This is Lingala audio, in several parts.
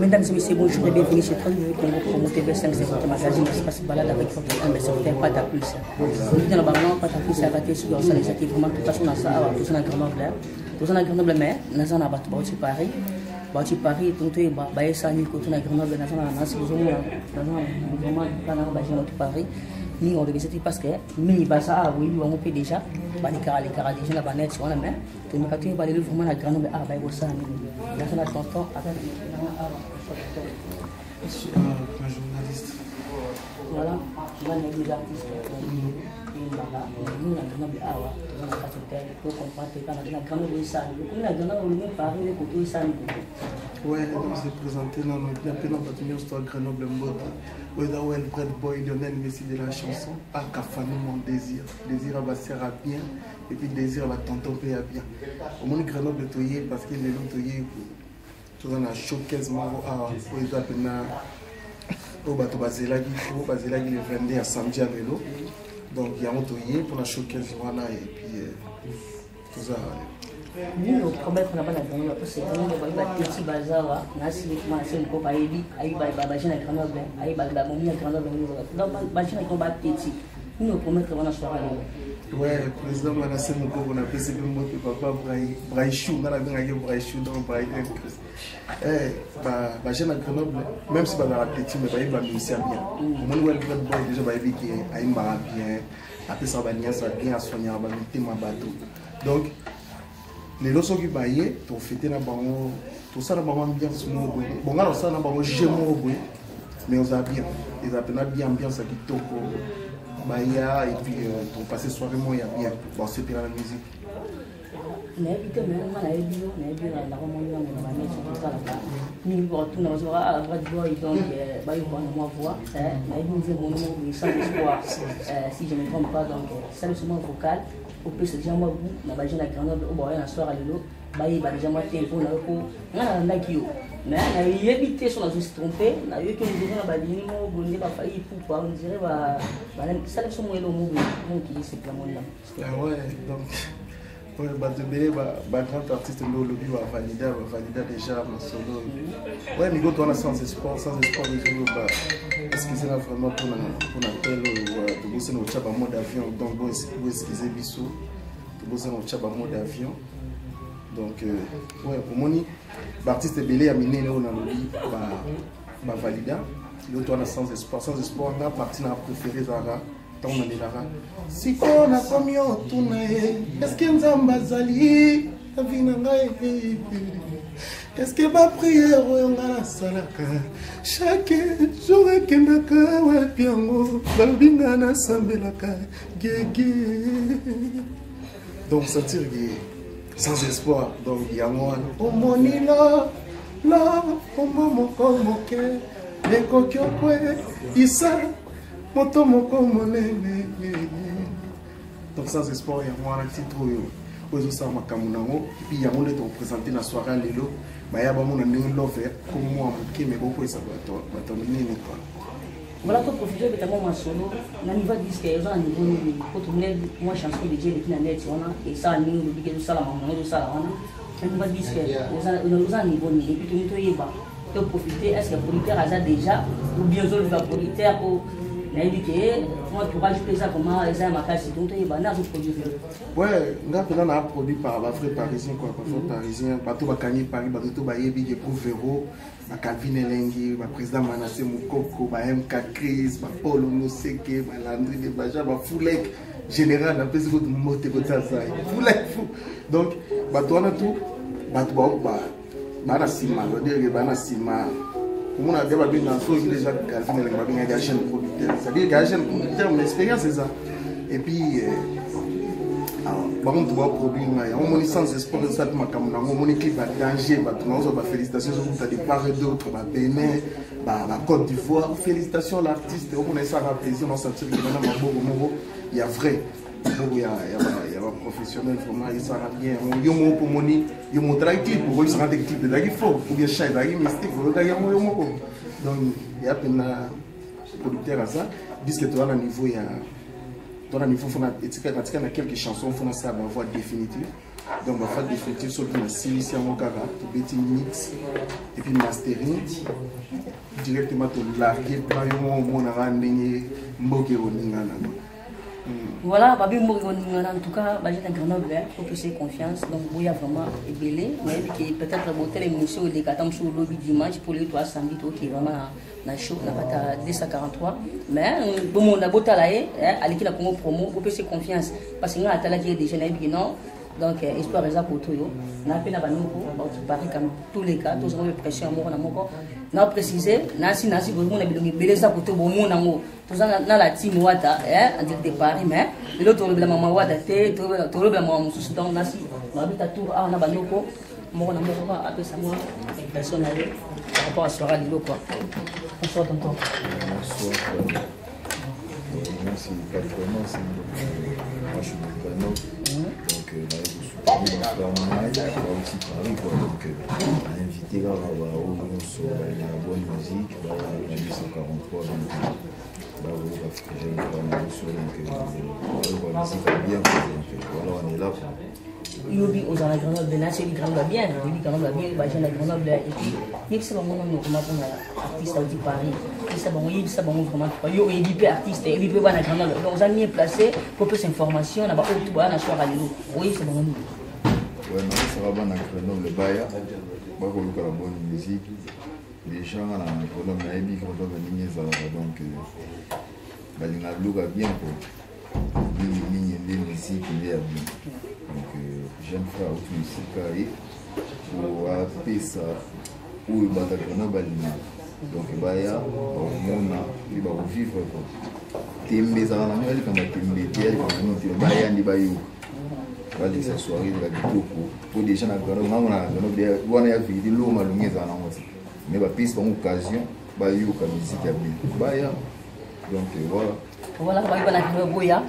Mesdames et messieurs, bonjour et bienvenue sur Congo Promo TV 5, c'est votre magazine qui se passe balade avec votre secrétaire Pata Plus. Nous disons le Pata Plus a raté sur les initiatives vraiment tout façon dans ça, tout ça dans Grenoble. Tout ça dans Grenoble, mais nous avons abattu Paris. Bati Paris, tout est baillé ça, nous côté dans Grenoble, nous avons vraiment Paris. Nous on devait parce que mini basa oui on peut déjà les caras déjà la banette sur la main tout nous capter les vraiment la grande ah bah ça là ça la tonton avec je suis un journaliste. voilà je vais les artistes nous la grande awa on a fait pour comprendre que la grande ça nous la grande on nous parler de côté ça ouais donc c'est présenté dans notre appel en partenariat histoire Grenoble Mbota Owen Brad Boy Lionel Messi de la chanson à Kafano mon désir va servir bien et puis désir va tonton payer bien au moins Grenoble toyé parce qu'il est là toyé tout dans la showcase maro à Oeda pena au bateau Bazelagi le 22 à samedi à vélo donc il y a un toyé pour la showcase voilà et puis tout ça nous nous promettons là-bas la Grenoble parce que nous avons petit bazar nasi commencer le copain aïe babaji na Grenoble aïe babamomi na Grenoble donc babaji na combat petit nous promettons la soirée ouais président Manassé Moko on a passé le mot papa Braïchou dans la bien Braïchou dans Braïchou bah j'ai na Grenoble même si bah petit mais bah il musicien bien mon well grand boy déjà bah il qui aïe mara bien après ça va bien à soigner va mettre ma bateau donc les leçons qui baillent pour fêter la bango tout ça la bango ambiance bon alors ça la bango gémo mais on a bien ils appellent bien ambiance qui toko baya et puis pour passer soirée moi il y a bien bon c'est pour la musique mais écoutez même on a bien la remonte on va mettre ça là ni pour tout nous aura à la boy donc bah il va nous voir mais nous avons mon sans espoir si je ne me trompe pas donc c'est le son vocal au plus déjà moi vous na baje na Grenoble au boya na soir à l'élo bayi ba déjà moi tempo na ko ngana ndaki yo mais na yebité sur la juste trompé na yo que nous devons na badini mo bonne ba failli pour pas on dirait ba ça le son mo elo mo qui c'est plan là ouais donc ouais bah de belé ba grand artiste no lobby va valider déjà mon solo ouais mais quand on a sans espoir nous ba est-ce que c'est là vraiment pour appel ou bosser no chaba mode avion donc bon excuser biso to bosser no chaba mode avion donc ouais pour moni artiste belé a miné là on a lobby ba valida l'autre on a sans espoir on a parti na préféré Zara tant on est là si on a comme yo tunae est-ce que nzamba zali avina ngai est-ce que ma prière oyonga salaka chaque jour kendaka wapiango babinga na sambelaka gege donc sentir sans espoir donc yango omoni la moko moke lekokyo isa moto moko monene donc sans espoir yango ana titre oyo ça makambo nango puis yango nde toreprésente na soirée à lelo baya bamona ndenge love comme moi moke mais bokoyesa bato minene quoi voilà pour profiter de ta maman solo na niveau disque ils ont un niveau pour tourner moi chanson de DJ qui na net on a et ça ni le big de ça la maman de ça on a niveau disque ils ont un niveau ni et puis tout yeba to profiter est-ce que producteur a déjà ou bien zone va producteur ou moi tu rajoutes ça comment les gens m'accasent donc il va n'avoir produit ouais on a produit par la vraie parisien quoi par parisien bateau ba gagner Paris bateau ba yebi pour Véro ba Calvin Elengi ba président Manassé Mukoko ba MK Chris ba Paul Noseke ba Landry de Baja ba Foulek général un peu ce que moté comme ça Foulek donc bateau on a tout bateau ba na sima on dire ba na sima on a déjà bien dans ce déjà Calvin Elengi ba bien gagé un producteur c'est-à-dire gagé un producteur mon expérience c'est ça et puis par contre, tu vas produire, on est sans espoir de ça, on est clip à danger, félicitations à des part et d'autres, Bénin, Côte d'Ivoire, félicitations à l'artiste, on est ça à plaisir, on s'attire que il y a vrai, il y a un professionnel, il s'en a bien, il y a un pour money, il y a un travail clip, il s'en a des clips, il faut, ou bien chat, il y a un mystique, il y a un donc il y a un producteur à ça, puisque tu as un niveau, il y a. Dans le niveau, il y a quelques chansons, il faut ça ma voix définitive. Donc, on va faire définitivement sur le silicium au cara, tout petit mix et puis mastering. Directement, tu largues, voilà, Babi Mourigoni, en tout cas, j'ai un Grenoble pour que c'est confiance. Donc, il y a vraiment ébélé. Mais peut-être que l'émission des 14 sur le lobby dimanche pour les 3 samedi, qui est vraiment dans chaud, on a pas 243. Mais, bon, on a beau talaye, à l'équipe de la promo, pour que c'est confiance. Parce que nous, à Tala qui est déjà non. Donc, espoir est là pour tout. On a appelé la banque pour Paris, comme tous les cas, tous ont eu pression, on a précisé, Nancy, vous avez belé ça pour tout le monde. Tout ça, dans la team Wata, on dit de Paris, mais l'autre, le maman Wata, tout le maman, donc Nancy, on habite à Tours, on a Banoko, on a appelé ça, moi, personnel, par rapport à ce soir à l'îlot, quoi. Bonsoir, tonton. Bonsoir. Moi, c'est pas vraiment, moi, je suis de Grenoble. Donc, là, je suis aussi Paris, quoi. Donc, on a invité là, il y a la bonne musique, là, il y a 143, donc, là, j'ai une formation, donc, la musique va bien, voilà, on est là, quoi. Il y a la Grenoble, il y a Grenoble bien, il y a Grenoble bien, il y a Grenoble et puis il y a vraiment artiste de Paris, il y a vraiment il y a artiste, il y a Grenoble, donc on a mis placé pour plus d'informations, on a pas tout bon à soir à l'îlot. Oui, c'est bon. Ouais, non, ça va bien à Grenoble, le Baya, moi je look à la bonne musique, les gens à Grenoble, on a mis Grenoble donc il y a look à bien quoi. Les musiques, il y a bien. Donc, j'aime faire autre musique pour appeler ça où il va à Grenoble. Donc, il va y avoir il va vivre. Tembe ça va aller comme tembe tiers comme il va y aller bayo. Va les soirées de la Bitoko pour des gens à Grenoble. On a Grenoble, on a vu l'eau malungé ça non aussi. Mais va piste en occasion bayo comme musique a bien. Baya. Donc voilà. Voilà, on va aller boya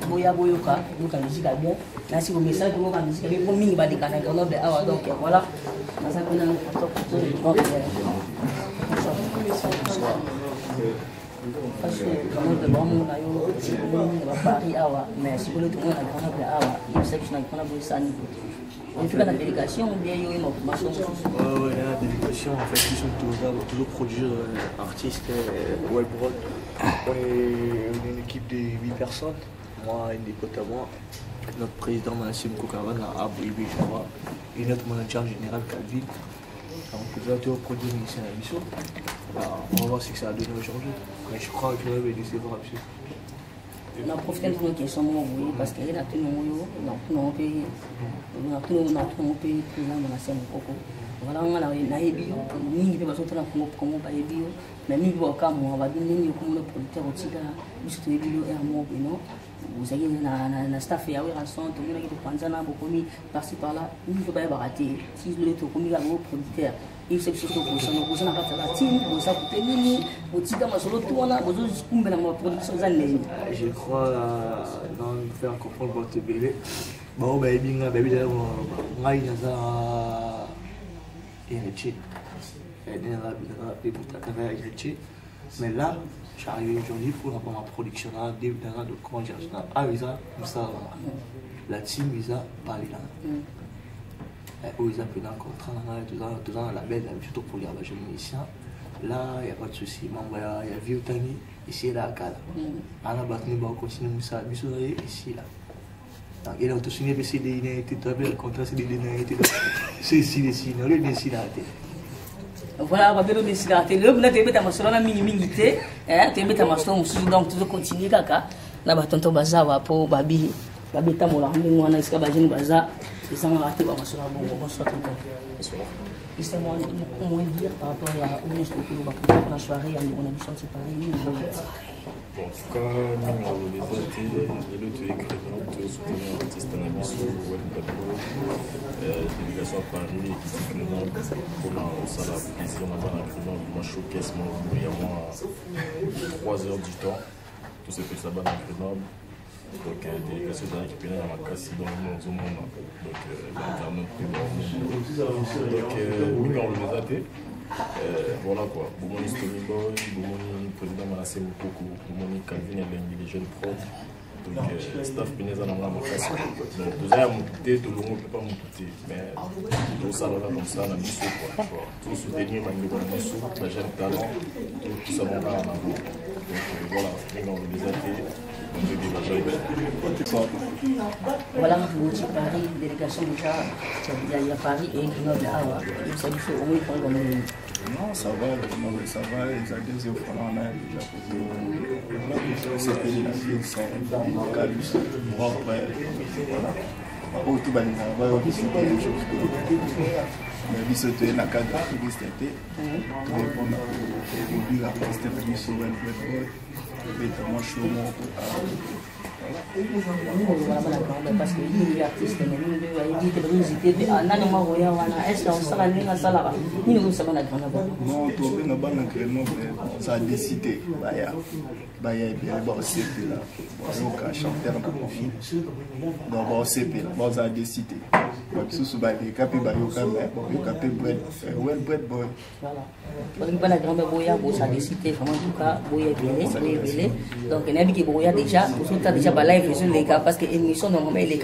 ka, donc la musique a bien. Là si vous mettez ça, vous la musique a bien. Pour mini va des canaux Grenoble. Donc voilà. Dans ça qu'on a parce que Grenoble bon on a eu Paris mais si vous voulez tout le monde à Grenoble il sait que je n'ai pas besoin on fait la délégation ou bien il y a une formation. Oui, la délégation en fait ils sont toujours produire artistes webroad. On est une équipe de 8 personnes, moi et des potes à moi, notre président Manassim Koukavan à Abouibi Java et notre manager général Calvin. Donc nous avons produit une émission. On va voir ce que ça a donné aujourd'hui. Mais je crois que nous allons essayer de voir. On a profité de nos questions parce qu'il y a tout le pays, voilà, on a eu des gens qui ont été mais nous avons des producteurs aussi surtout les vidéos vous avez un staff et un rançon, tout le monde qui prend ça beaucoup par-ci par-là, nous ne pouvons pas rater. Si vous êtes comme un producteur, il faut surtout pour ça, nous avons la team, pour ça, pour tenir, pour tirer ma solo, tout on a besoin de la production. Je crois dans faire comprendre votre bébé. Bon, ben, bien, baby, d'ailleurs, on a eu ça. Mais là, j'arrive aujourd'hui pour ma production de comment dire ça. La team visa parler là. Où ils appellent un contrat dans la belle surtout pour les jeunes musiciens. Là, il n'y a pas de souci. Il y a Viotani ici et là à Kala. On a battu nous continuer ça ici là. Il a autosigné le CDI, le contrat CDI, c'est ici, on est ici là. Voilà, on va bien aussi là. Tu es ma soeur, minimité. Tu es ma soeur, donc tu continues kaka. Là, tonton Baza pour Babi. Babi tamola, on a escapé de Baza. Et ça m'a raté ma soeur. Bonsoir tonton. C'est moi dire par rapport à où est-ce que nous va la soirée, on a dû sortir Paris. En tout cas, nous avons les artistes, les autres soutenir l'artiste en Abisso, délégation à Paris, équipe Grenoble, pour la salle à plaisir, on a Grenoble, moi showcase, moi, il y a moi 3 heures du temps, tout ce que ça va dans Grenoble. Donc, délégation de l'équipe à ma casse dans le monde, donc, l'internet plus dans le monde. Donc, nous, on les a fait. Voilà quoi, Boumoni Stony Boy, Boumoni président Manassé Moukoko, Boumoni Calvin Elengi, les jeunes pros, Donc, staff Pineza n'a pas fait ça. Donc, tout ça, tout le monde ne peut pas m'écouter. Mais tout ça, là, comme ça, on a mis sur quoi. Tout soutenir, on a mis sur les jeunes talents, tout ça, on va en avant. Donc, voilà, on les a fait. Voilà, vous Paris, délégation déjà, il y a Paris et Grenoble Awa. Ça lui fait au moins prendre comme non, ça va, les adhésifs, on a déjà posé. C'est que la ville, c'est un calus. Après, voilà. Au tout bas, on va discuter des choses. Mais il se tient dans le cadre de l'université. Tout répond à l'objet artistique de l'histoire. Évidemment, je suis au monde. parce que les artistes, non, ça a décidé. parce que l'émission normalement elle est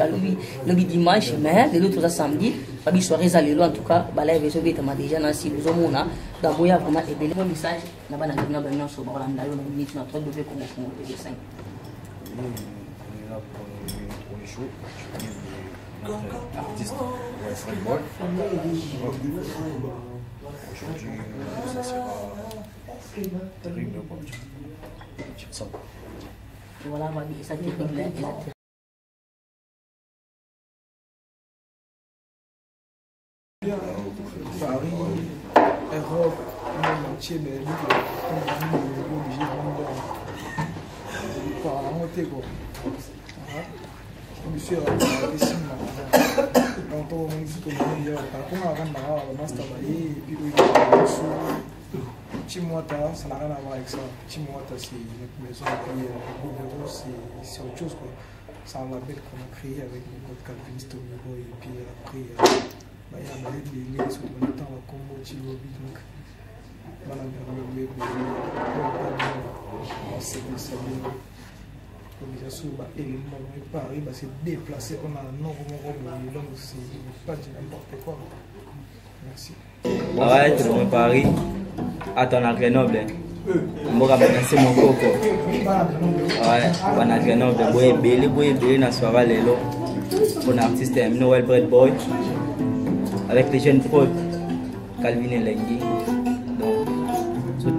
le dimanche mais les autres samedi pas soirée à l'élo en tout cas balai vezo beta déjà na si vous au na dans boya vraiment et le message na bana na bana so ba landa yo ni na trop de comme P5 pour les shows artiste ouais football aujourd'hui ça sera terrible quoi ça voilà on va dire ça technique là Paris, Europe, monde entier, mais nous, on est obligé de par la montée. Je me suis arrêté ici, donc on dit que on a un master et puis Chimwata, ça n'a rien à voir avec ça. Chimwata, c'est une maison c'est autre chose. C'est un label qu'on a créé avec mon pote Calvin Stomibo et puis après. Il y a des liens sur le temps à Congo, Chilobi, donc voilà, l'organisation Paris va se déplacer, on a un nombre donc c'est pas de n'importe quoi. Merci. Ouais, tu es Paris, attends à Grenoble. On va passer mon coco. Ouais, on a Grenoble, boy belé na soirée lelo. Pour un artiste Noël Bread Boy. Avec les jeunes potes, Calvin et Lengi. Donc,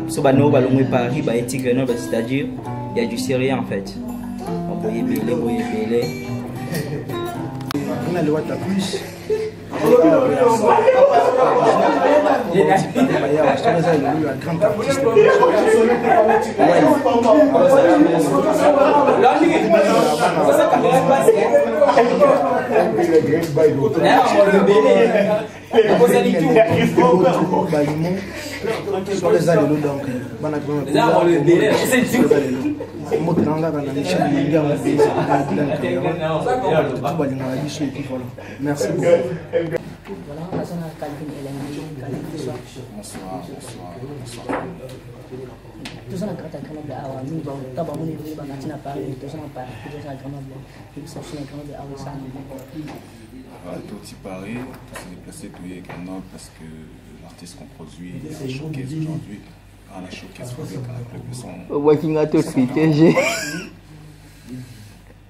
sur Paris, c'est-à-dire il y a du sérieux en fait. On peut y belé. On a le droit de plus. Sur les allélos donc merci beaucoup. Voilà, on a Calvin et Lengi. Bonsoir. Tout ça, on a Grenoble à nous, d'abord, on est venu à Paris, tout ça, on a Grenoble, et ça, c'est Grenoble à Oussane. Tout y Paris, s'est déplacé tout avec Grenoble parce que l'artiste qu'on produit est showcase aujourd'hui. À la showcase avec un club de son. Working out aussi, TG.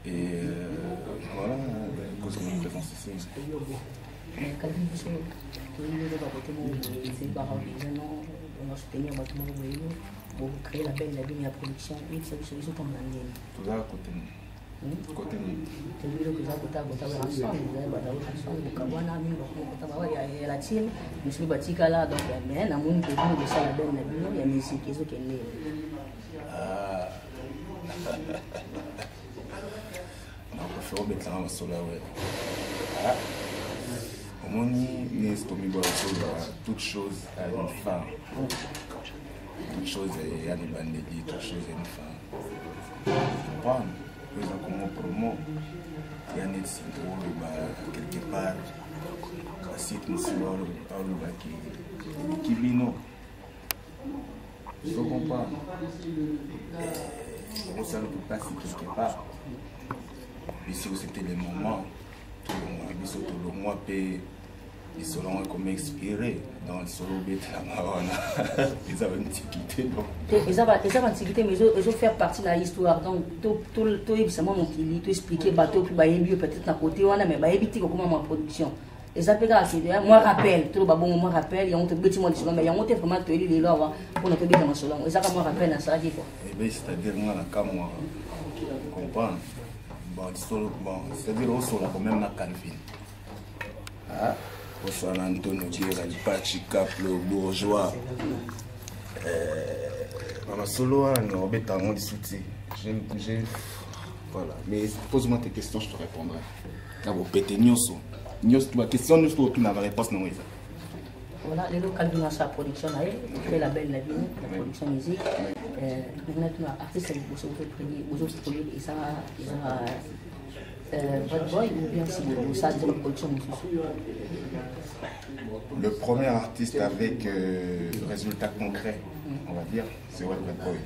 Et voilà, à cause de notre présence ici. Pour créer la belle la production, et c'est une solution comme l'année. Tout ça à côté de nous. Côté de nous. C'est lui qui a côté ensemble, il y a la team, je suis bâti là, donc il y a un monde qui est de ça la belle, il y a musique, ils ont qu'elle est. On préfère mettre la main sur la web. Au moins, nous sommes toute chose à une femme. Toute chose est à une bandit, toute chose est une femme. Comprendre, nous avons comme promo, il y a des sites quelque part, un site qui bino. Il faut comprendre. On ne peut pas passer quelque part. ici c'était le moment tout le mois paye ils seront comme expirés dans le solo bête la marona ils avaient une antiquité donc ils avaient antiquité mais ils ont fait partie de l'histoire donc tout évidemment mon qui tout expliquer bateau puis bah il peut-être à côté on a mais bah éviter comment ma production les appels moi rappelle tout le bon moi rappelle il y a un petit monde sur mais il y a un vraiment tout les là pour notre bien dans salon ça moi rappelle ça dit quoi et ben c'est-à-dire moi la cam moi comprendre bon c'est-à-dire au sol quand même la Calvin ah au San Antonio Tierra du Pachica le bourgeois ma solo on bet en mode soutien j'ai voilà mais pose-moi tes questions je te répondrai d'abord pété nyoso ma question nous tout n'a pas réponse non ça voilà les locaux de sa production là fait la belle la vie la production musique maintenant artiste vous produire et ça Bad Boy ou bien si vous ça de la production le premier artiste avec résultat concret on va dire c'est Bad Boy.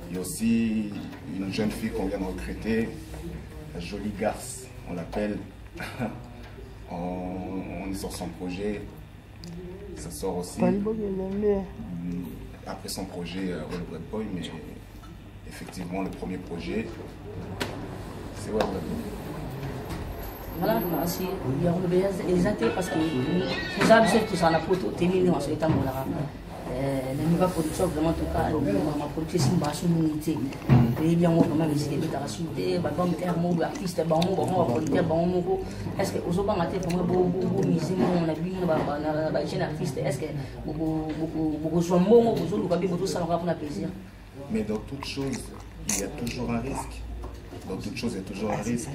Il y a aussi une jeune fille qu'on vient de recruter, la jolie garce, on l'appelle. On est sur son projet, ça sort aussi. Après son projet Bad Boy, mais effectivement le premier projet, c'est Bad Boy. Voilà, merci. Il y a des athées parce que nous avons fait tout ça, on a terminé en ce temps là. Le niveau production vraiment tout cas ma production c'est une basse unité et bien on vraiment essayer de raconter bah comme terme artiste bon producteur bon est-ce que aux autres maté vraiment beaucoup musique on a vu bah jeune artiste est-ce que beaucoup soit bon aux autres pas beaucoup ça on va prendre plaisir mais dans toute chose il y a toujours un risque. Dans toute chose, il y a toujours un risque.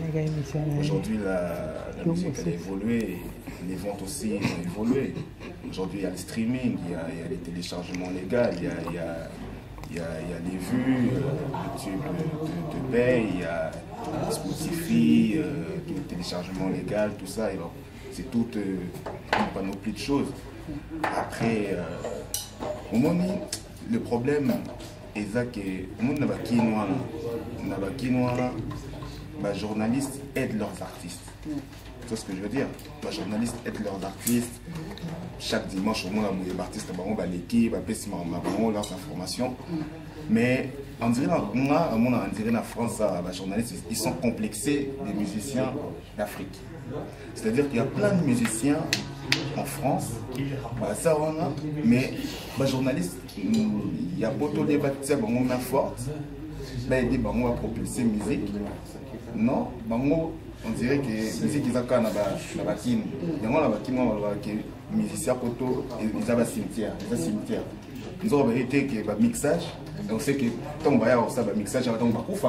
Aujourd'hui, la musique elle a évolué, les ventes aussi ont évolué. Aujourd'hui, il y a le streaming, il y a les téléchargements légaux, il y a les vues, YouTube te paye, il y a Spotify, tout le téléchargement légal, tout ça. C'est toute une panoplie de choses. Après, au moment le problème, c'est que les journalistes aident leurs artistes. C'est ce que je veux dire. Les journalistes aident leurs artistes. Chaque dimanche, au moins, les artistes ont l'équipe, leurs informations. Mais on dirait en France, les journalistes, ils sont complexés des musiciens d'Afrique. C'est-à-dire qu'il y a plein de musiciens en France, ça on a, mais les journalistes, il y a beaucoup de débats fortes, il dit on va propulser musique. Non, on dirait que la musique ils ont quand même la bakine. Il y a des musiciens poto, ils ont un cimetière, Nous avons été que le mixage, on sait que tant on va y avoir ça, le mixage, on va couper.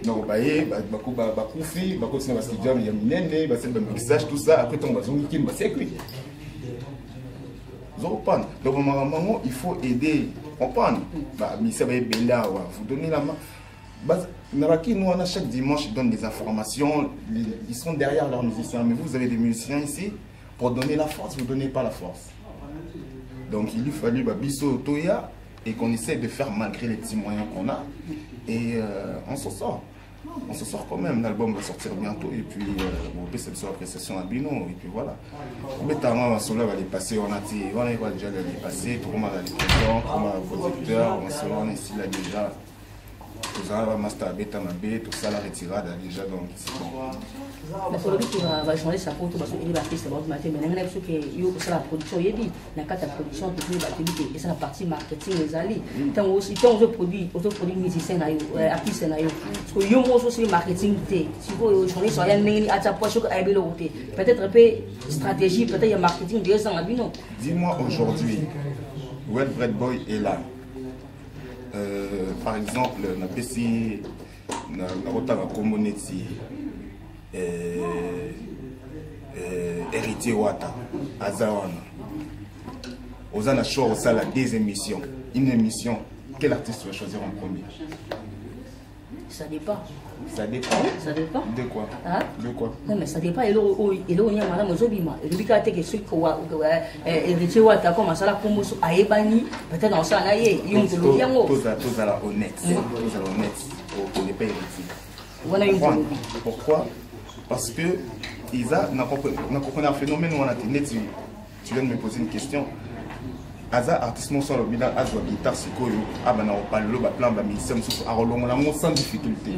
Donc, il y a mixage, tout ça, après on va circuit. Donc, il faut aider. Comprendre. Vous donnez la main. Chaque dimanche, ils donnent des informations. Ils sont derrière leurs musiciens. Mais vous avez des musiciens ici, pour donner la force, vous ne donnez pas la force. Donc, il lui fallu Bisso Toya et qu'on essaie de faire malgré les petits moyens qu'on a. Et on s'en sort. On se sort quand même. L'album va sortir bientôt. Et puis, on peut se faire appréciation à Bino. Et puis voilà. Mais on va les passer. On va déjà les passer. Comment on va les présents, comment on va producteur. On se rend ici là déjà. Tout ça va master beta mabé. Tout ça la retirade déjà. Donc, c'est bon. Mais pour le but, on va changer sa photo parce qu'il est artiste. Mais il y a des qui ont la production. Il y a la production qui est la partie marketing. Les alliés. Tant aussi, tant aux produits musiciens, artistes, parce que yo aussi marketing. Si vous changer sur rien, il y a peut-être un peu stratégie, peut-être il y a marketing. Dis-moi aujourd'hui, Bad Boy est là. Par exemple, on a PC, on a communauté. Héritier Wata, Azawana. Aux a choisi ça la des émissions. Une émission, quel artiste tu vas choisir en premier? Ça dépend. Ça dépend. Ça dépend. De quoi? Hein? De quoi? Non mais ça dépend. Et là on y a madame Zobima. Et depuis qu'elle que celui Héritier Wata comme ça la promotion à Ebani, peut-être dans ça là il y a un peu de tous à la honnête. Tous à la honnête. On n'est pas héritier. Pourquoi? Parce que Isa n'a compris un phénomène où on a tenu. Tu viens de me poser une question. Aza artiste sur le bilan, Aza guitare sikoyo, abana au palo, plan musicien sans difficulté.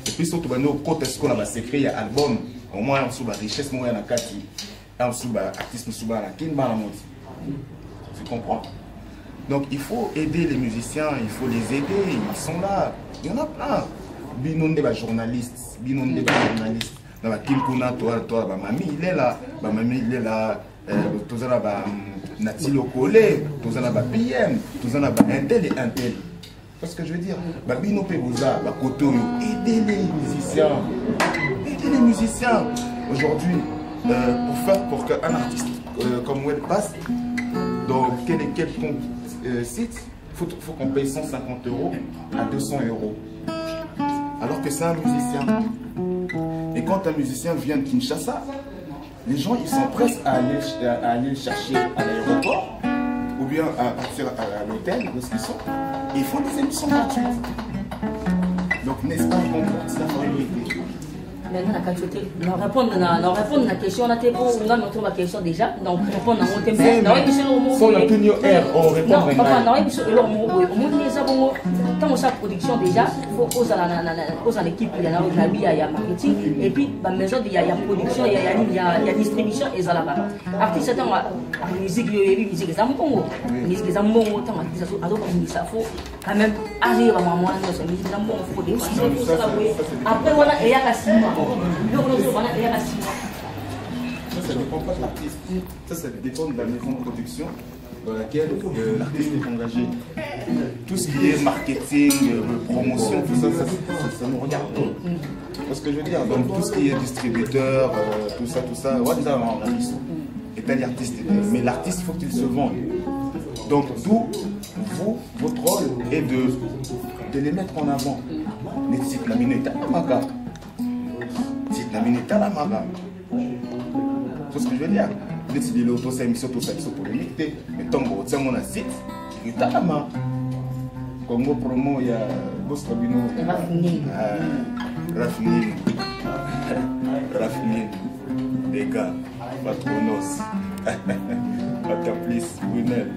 Et puis surtout quand est-ce qu'on a secret, il y a album, au moins on sous la richesse, moi on a kati, on sous artiste sous la kin balamoti. Tu comprends? Donc il faut aider les musiciens, il faut les aider, ils sont là, il y en a plein. Binon des journalistes, dans la Kim Kuna, toi, mamie il est là, mamie il est là, tous en a Natilo Kolé, tous en a PM, tous en a un tel et un tel. Parce que je veux dire, Bino Pegoza, Kotoyo, aidez les musiciens. Aujourd'hui, pour qu'un artiste comme Web passe, dans quel site, il faut qu'on paye 150 € à 200 €. Alors que c'est un musicien. Et quand un musicien vient de Kinshasa, les gens ils sont prêts à aller le chercher à l'aéroport ou bien à partir à l'hôtel où ils sont. Et ils font des émissions gratuites. Donc n'est-ce pas qu'on porte la priorité? Maintenant, répondre à la question, on a la question déjà. Donc, répondre à mon thème. Sans la tenue R, on répond à quand on a production déjà, il faut poser l'équipe, il y a marketing, et puis la maison, il y a production, il y a distribution, et ça là-bas. Artiste, la musique, musique, c'est un bon. Musique, c'est un bon. Il faut quand même arriver à moi, c'est musique, c'est un bon. Après, voilà, il y a la cinéma. Ça ne dépend pas de l'artiste. Ça dépend de la maison de production dans laquelle l'artiste est engagé. Tout ce qui est marketing, promotion, tout ça, ça nous regarde. Parce que je veux dire, donc tout ce qui est distributeur, tout ça, on a un artiste. Et pas l'artiste. Mais l'artiste, il faut qu'il se vende. Donc d'où votre rôle est de les mettre en avant. Les sites, la minute, c'est ce que je veux dire. Les l'auto, c'est une émission polémique. Mais tant que tu as mon site, il y a la main. Comme promo, il y a Bostabino. Rafnil. Les gars, Patronos. Pataplis, Brunel.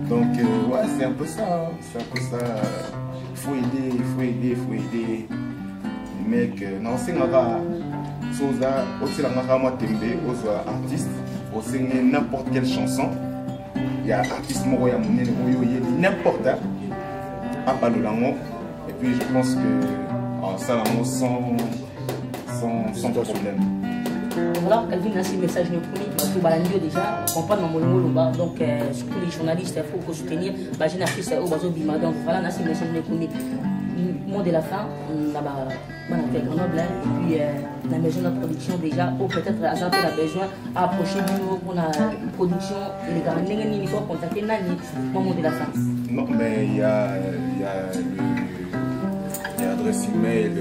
Donc, ouais, c'est un peu ça. C'est un peu ça. Il faut aider. Les mecs, non, c'est pas. Soza, aussi la Mahama Tembe, aux artistes, aussi n'importe quelle chanson. Il y a artiste Moroya Mouné, n'importe quoi. À Palolango. Et puis je pense que ça sans problème. Voilà, Calvin a ce message parce que Balandio déjà comprendre mon mot donc surtout les journalistes il faut soutenir les jeunes artistes au bateau Bima donc voilà a ce message mot de la fin là-bas fait Grenoble et puis la maison de production déjà ou peut-être à ça a besoin à approcher pour la production et les gars il faut contacter Nani moment de la fin. Non mais il y a l'adresse email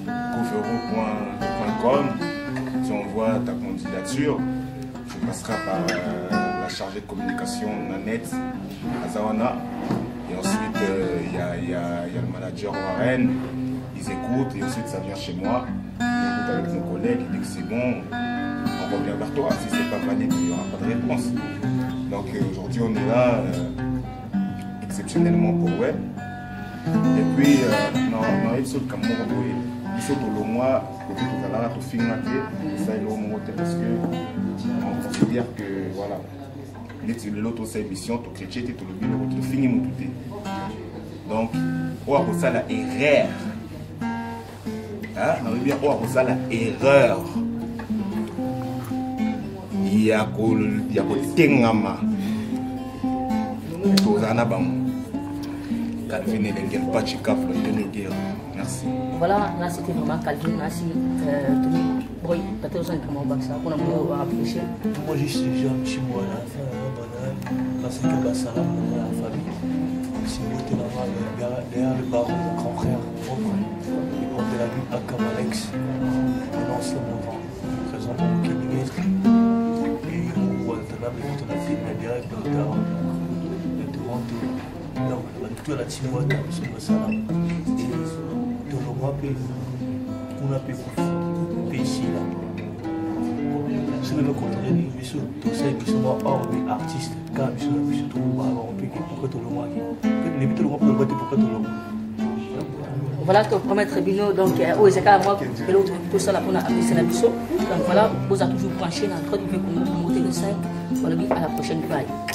gouverneau.com. Si on voit ta candidature, tu passeras par la chargée de communication Nanette à Zawana. Et ensuite, il y a le manager Warren. Ils écoutent et ensuite ça vient chez moi. On écoute avec nos collègues, ils disent que c'est bon, on revient vers toi. Si c'est pas valide, il n'y aura pas de réponse. Donc aujourd'hui, on est là exceptionnellement pour web. Et puis, non, il saute comme moi. Il saute au mois, tout à l'heure, tout finit ça est l'homme parce que on considère que voilà, l'autre c'est émission, tout chrétien, tout le bureau, tout fini mon tout. Donc, on a ça la erreur. Hein, on veut bien on a ça la erreur. Il y a que tengama. Tout ça n'a pas. Calvin et l'engel Pachikaf, le guerre. Merci. Voilà, là c'était vraiment Calvin, merci. Oui, peut-être aussi comment on va ça, pour nous approcher. Moi je suis déjà un petit mois à la fin, parce que la salam dans la famille. Si vous êtes derrière le baron, mon grand frère, il portait la vie à Kamalex, un ancien moment, présent au Kénier. Et on voit le table et on a fait une direct dans le terrain. Donc, toute la team, c'est le salam. tolongwa mpe kuna mpe mpe esila soki lokotoneli biso tosali biso mwa ordre artiste kaka biso na biso tokobaka mpe pourquoi tolongwaki lebi tolongwa mpe tolongwa te pourquoi tolongwa. Voilà, te promettre Bino, donc, aux écarts, moi, et l'autre, tout ça, là, pour appeler Sénabiso. Donc voilà, vous avez toujours branché dans le 3 du Congo pour monter le 5. Voilà, à la prochaine vague.